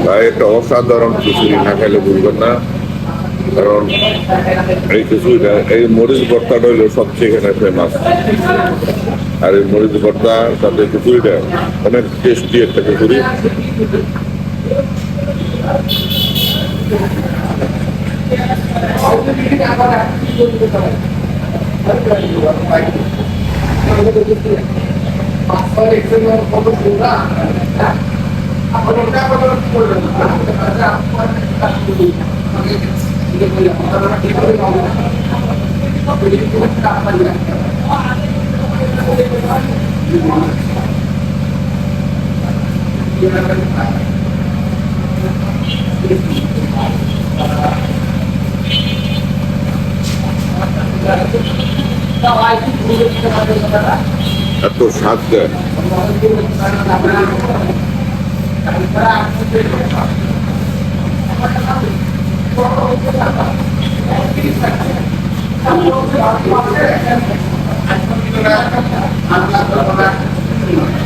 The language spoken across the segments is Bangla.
ভাই একটা অসাধারণ খিচুড়ি না খাইলে বুঝবেন না। কারণ এই খিচুড়িটা এই মরিচ ভর্তাটা হইলো সবচেয়ে এখানে ফেমাস। আর এই মরিচ ভর্তা সাথে খিচুড়িটা অনেক টেস্টি একটা খিচুড়ি। এত স্বাদ দেয়।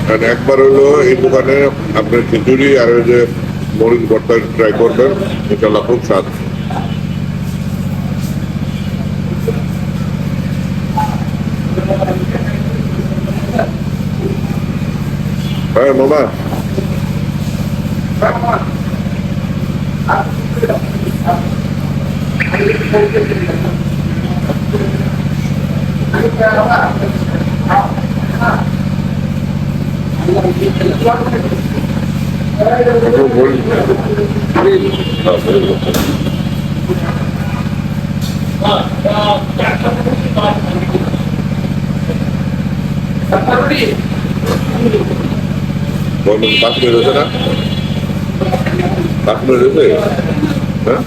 কারণ একবার হলো এই দোকানে আপনার খিচুড়ি আর ওই যে মরিচ ভর্তা ট্রাই করবেন, ইনশাল্লাহ খুব স্বাদ। হ্যাঁ মামা, বলুন 5 মিনিট হয়েছে না? 5 মিনিট হয়েছে, হ্যাঁ।